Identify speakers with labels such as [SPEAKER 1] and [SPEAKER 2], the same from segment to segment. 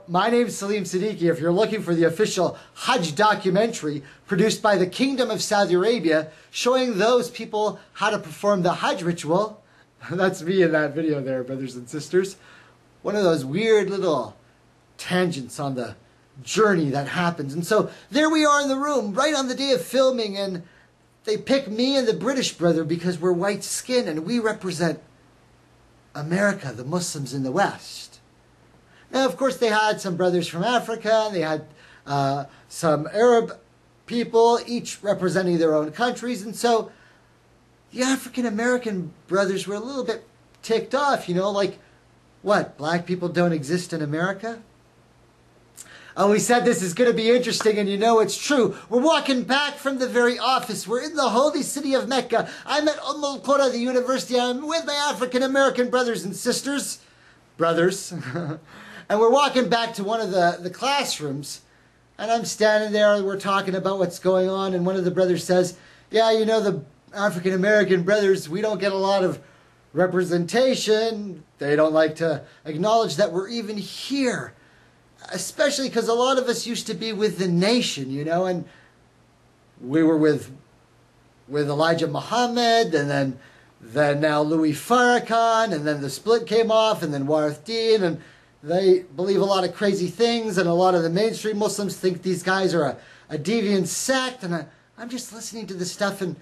[SPEAKER 1] My name is Salim Siddiqui. If you're looking for the official Hajj documentary produced by the Kingdom of Saudi Arabia showing those people how to perform the Hajj ritual, that's me in that video there, brothers and sisters. One of those weird little tangents on the journey that happens. And so there we are in the room right on the day of filming, and they pick me and the British brother because we're white skinned and we represent America, the Muslims in the West. Now, of course, they had some brothers from Africa, and they had some Arab people, each representing their own countries. And so the African-American brothers were a little bit ticked off, you know, like, what, black people don't exist in America? And we said this is going to be interesting, and you know it's true. We're walking back from the very office. We're in the holy city of Mecca. I'm at Al-Qura, the university. I'm with my African-American brothers and sisters. Brothers. And we're walking back to one of the classrooms, and I'm standing there, and we're talking about what's going on, and one of the brothers says, yeah, you know, the African-American brothers, we don't get a lot of representation. They don't like to acknowledge that we're even here, especially because a lot of us used to be with the nation, you know, and we were with Elijah Muhammad, and then now Louis Farrakhan, and then the split came off, and then Warith Deen, and they believe a lot of crazy things, and a lot of the mainstream Muslims think these guys are a deviant sect. And I'm just listening to this stuff, and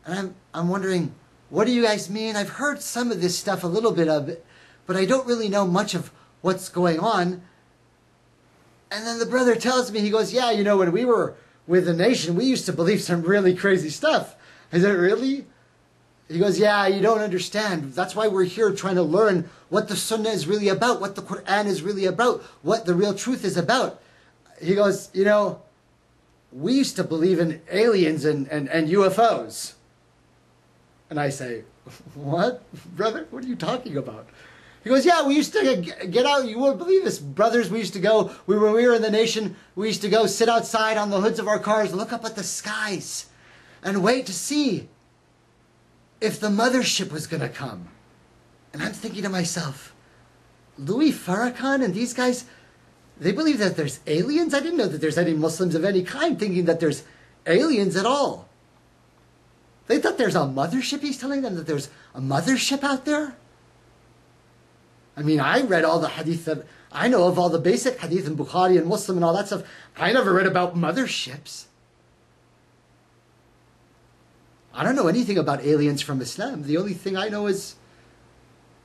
[SPEAKER 1] I'm wondering, what do you guys mean? I've heard some of this stuff, a little bit of it, but I don't really know much of what's going on. And then the brother tells me, he goes, yeah, you know, when we were with the nation, we used to believe some really crazy stuff. I said, really? He goes, yeah, you don't understand. That's why we're here trying to learn what the Sunnah is really about, what the Quran is really about, what the real truth is about. He goes, you know, we used to believe in aliens and UFOs. And I say, what, brother? What are you talking about? He goes, yeah, we used to get out. You won't believe this, brothers. We used to go, when we were in the nation, we used to go sit outside on the hoods of our cars, look up at the skies, and wait to see if the Mothership was going to come. And I'm thinking to myself, Louis Farrakhan and these guys, they believe that there's aliens? I didn't know that there's any Muslims of any kind thinking that there's aliens at all. They thought there's a mothership. He's telling them that there's a mothership out there? I mean, I read all the hadith that I know of, all the basic hadith in Bukhari and Muslim and all that stuff. I never read about motherships. I don't know anything about aliens from Islam. The only thing I know is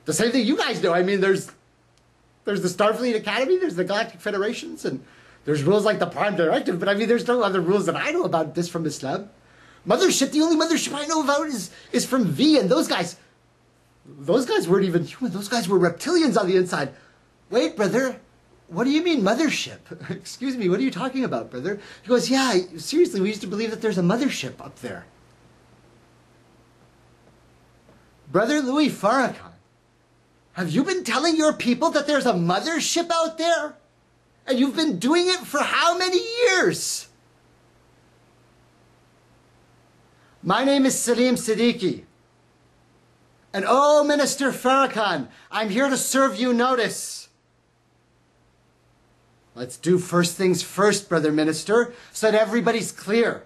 [SPEAKER 1] the same thing you guys know. I mean, there's the Starfleet Academy, there's the Galactic Federations, and there's rules like the Prime Directive, but I mean, there's no other rules that I know about this from Islam. Mothership, the only mothership I know about is from V, and those guys weren't even human. Those guys were reptilians on the inside. Wait, brother, what do you mean mothership? Excuse me, what are you talking about, brother? He goes, yeah, seriously, we used to believe that there's a mothership up there. Brother Louis Farrakhan, have you been telling your people that there's a mothership out there? And you've been doing it for how many years? My name is Salim Siddiqui. And oh, Minister Farrakhan, I'm here to serve you notice. Let's do first things first, Brother Minister, so that everybody's clear.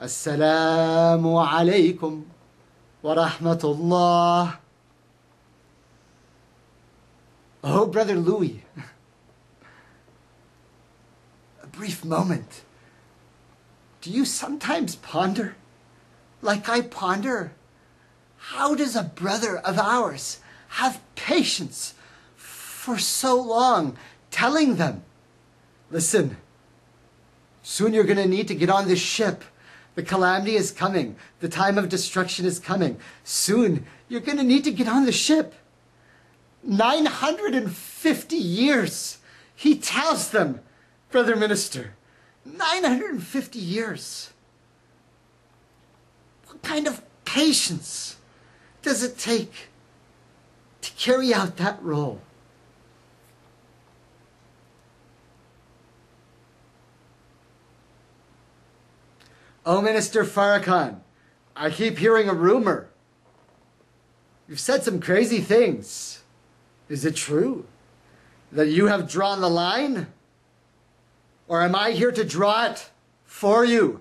[SPEAKER 1] Assalamu alaikum wa rahmatullah. Oh, Brother Louis, a brief moment. Do you sometimes ponder, like I ponder, how does a brother of ours have patience for so long, telling them, listen, soon you're going to need to get on this ship. The calamity is coming. The time of destruction is coming. Soon you're going to need to get on the ship. 950 years, he tells them, Brother Minister, 950 years. What kind of patience does it take to carry out that role? Oh, Minister Farrakhan, I keep hearing a rumor. You've said some crazy things. Is it true? that you have drawn the line? Or am I here to draw it for you?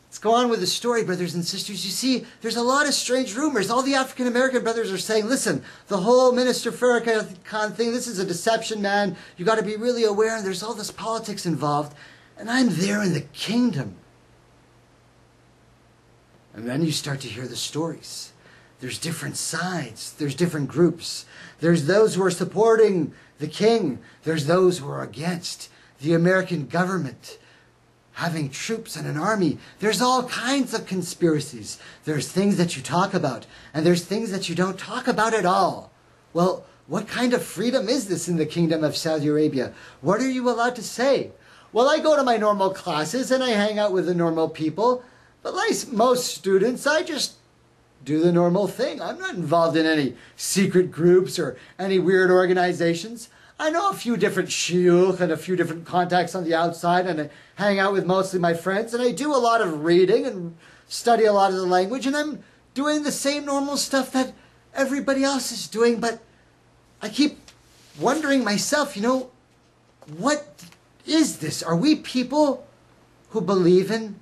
[SPEAKER 1] Let's go on with the story, brothers and sisters. You see, there's a lot of strange rumors. All the African American brothers are saying, listen, the whole Minister Farrakhan thing, this is a deception, man. You got to be really aware, and there's all this politics involved. And I'm there in the kingdom. And then you start to hear the stories. There's different sides. There's different groups. There's those who are supporting the king. There's those who are against the American government having troops and an army. There's all kinds of conspiracies. There's things that you talk about, and there's things that you don't talk about at all. Well, what kind of freedom is this in the Kingdom of Saudi Arabia? What are you allowed to say? Well, I go to my normal classes and I hang out with the normal people, but like most students, I just do the normal thing. I'm not involved in any secret groups or any weird organizations. I know a few different shuyukh and a few different contacts on the outside, and I hang out with mostly my friends, and I do a lot of reading and study a lot of the language, and I'm doing the same normal stuff that everybody else is doing, but I keep wondering myself, what is this? Are we people who believe in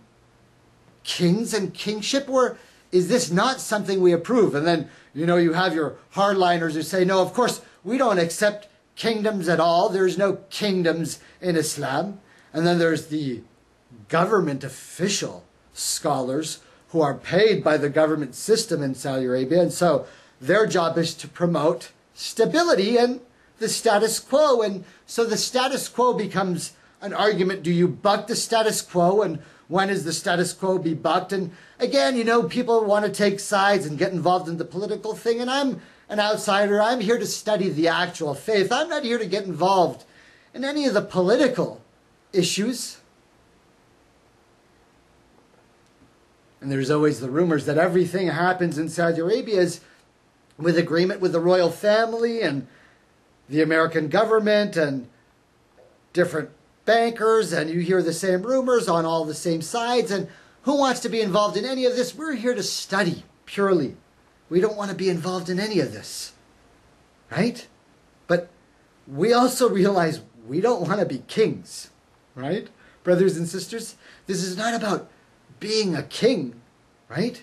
[SPEAKER 1] kings and kingship, or is this not something we approve? And then, you have your hardliners who say, no, of course, we don't accept kingdoms at all. There's no kingdoms in Islam. And then there's the government official scholars who are paid by the government system in Saudi Arabia. And so their job is to promote stability and the status quo. And so the status quo becomes an argument. Do you buck the status quo? And when is the status quo be bucked? And again, people want to take sides and get involved in the political thing. And I'm an outsider. I'm here to study the actual faith. I'm not here to get involved in any of the political issues. And there's always the rumors that everything happens in Saudi Arabia is with agreement with the royal family and the American government and different bankers, and you hear the same rumors on all the same sides. And who wants to be involved in any of this? We're here to study purely. We don't want to be involved in any of this, right? But we also realize we don't want to be kings, right? Brothers and sisters, this is not about being a king, right?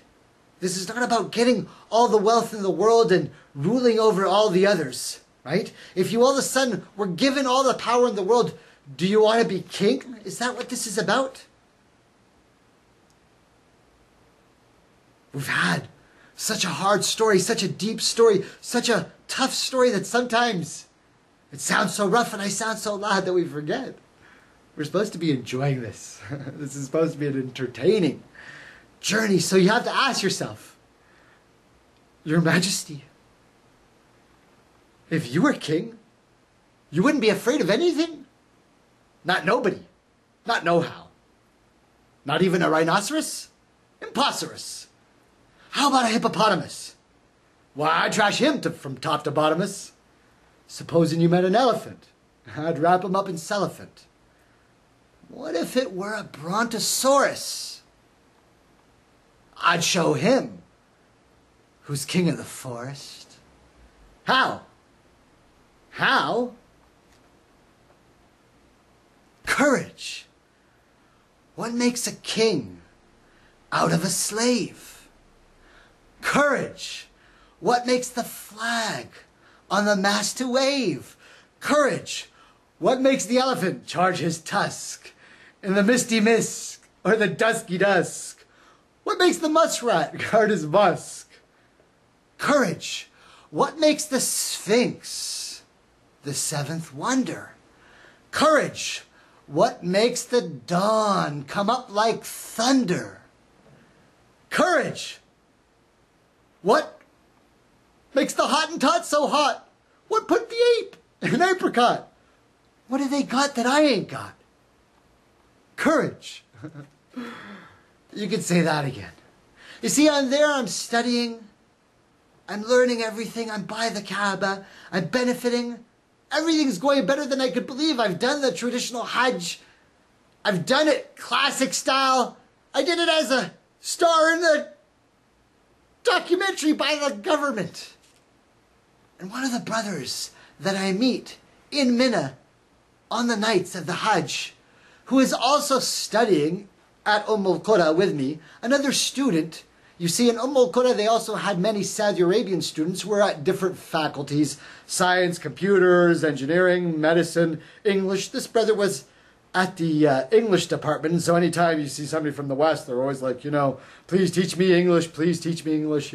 [SPEAKER 1] This is not about getting all the wealth in the world and ruling over all the others, right? If you all of a sudden were given all the power in the world, do you want to be king? Is that what this is about? We've had such a hard story, such a deep story, such a tough story that sometimes it sounds so rough and I sound so loud that we forget. We're supposed to be enjoying this. This is supposed to be an entertaining journey. So you have to ask yourself, Your Majesty, if you were king, you wouldn't be afraid of anything? Not nobody. Not no-how. Not even a rhinoceros? Impossible. How about a hippopotamus? Why, I'd trash him from top to bottomless. Supposing you met an elephant, I'd wrap him up in cellophant. What if it were a brontosaurus? I'd show him who's king of the forest. How? How? Courage. What makes a king out of a slave? Courage. What makes the flag on the mast to wave? Courage. What makes the elephant charge his tusk in the misty mist or the dusky dusk? What makes the muskrat guard his musk? Courage. What makes the Sphinx the seventh wonder? Courage. What makes the dawn come up like thunder? Courage. What makes the Hottentot so hot? What put the ape in an apricot? What have they got that I ain't got? Courage. You could say that again. You see, I'm there, I'm studying, I'm learning everything, I'm by the Kaaba, I'm benefiting. Everything's going better than I could believe. I've done the traditional Hajj. I've done it classic style. I did it as a star in the documentary by the government. And one of the brothers that I meet in Mina on the nights of the Hajj, who is also studying at al-Qura with me, another student. You see, in al-Qura, they also had many Saudi Arabian students who were at different faculties: science, computers, engineering, medicine, English. This brother was at the English department, so anytime you see somebody from the West, they're always like, please teach me English, please teach me English,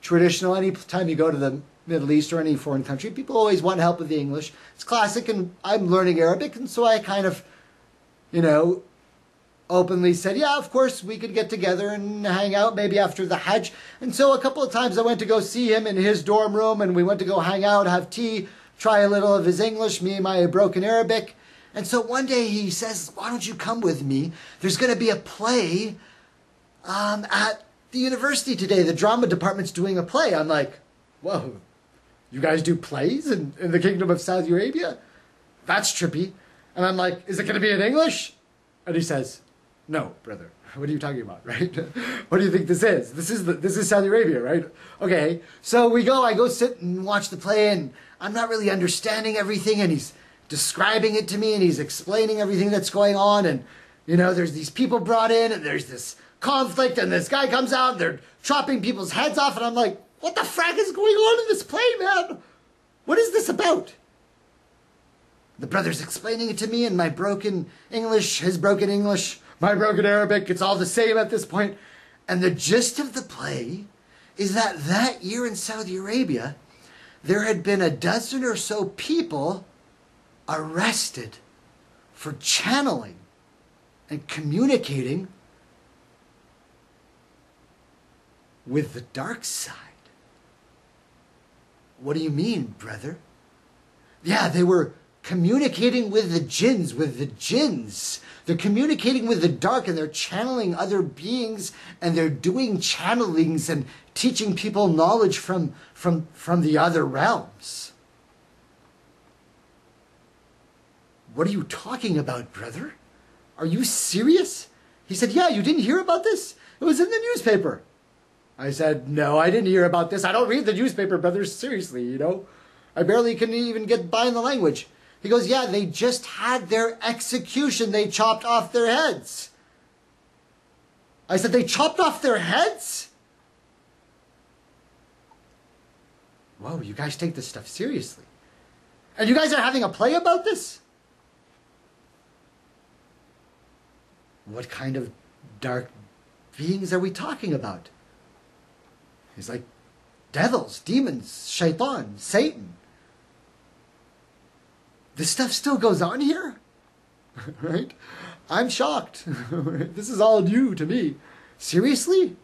[SPEAKER 1] Traditional, anytime you go to the Middle East or any foreign country, people always want help with the English. It's classic, and I'm learning Arabic, and so I kind of, openly said, yeah, of course, we could get together and hang out maybe after the Hajj. And so a couple of times I went to go see him in his dorm room, and we went to go hang out, have tea, try a little of his English, me and my broken Arabic. And so one day he says, why don't you come with me? There's going to be a play at the university today. The drama department's doing a play. I'm like, whoa, you guys do plays in the Kingdom of Saudi Arabia? That's trippy. And I'm like, is it going to be in English? And he says, no, brother. What are you talking about, right? What do you think this is? This is Saudi Arabia, right? Okay, so I go sit and watch the play, and I'm not really understanding everything, and he's describing it to me, and he's explaining everything that's going on, and, there's these people brought in, and there's this conflict, and this guy comes out, and they're chopping people's heads off, and I'm like, what the frack is going on in this play, man? What is this about? The brother's explaining it to me in my broken English, his broken English, my broken Arabic. It's all the same at this point. And the gist of the play is that year in Saudi Arabia, there had been a dozen or so people arrested for channeling and communicating with the dark side. What do you mean, brother? Yeah, they were communicating with the jinns. They're communicating with the dark, and they're channeling other beings, and they're doing channelings and teaching people knowledge from the other realms. What are you talking about, brother? Are you serious? He said, yeah, you didn't hear about this? It was in the newspaper. I said, no, I didn't hear about this. I don't read the newspaper, brother, seriously, I barely can even get by in the language. He goes, yeah, they just had their execution. They chopped off their heads. I said, they chopped off their heads? Whoa, you guys take this stuff seriously. And you guys are having a play about this? What kind of dark beings are we talking about? He's like, devils, demons, shaitan, Satan. This stuff still goes on here? Right? I'm shocked. This is all new to me. Seriously?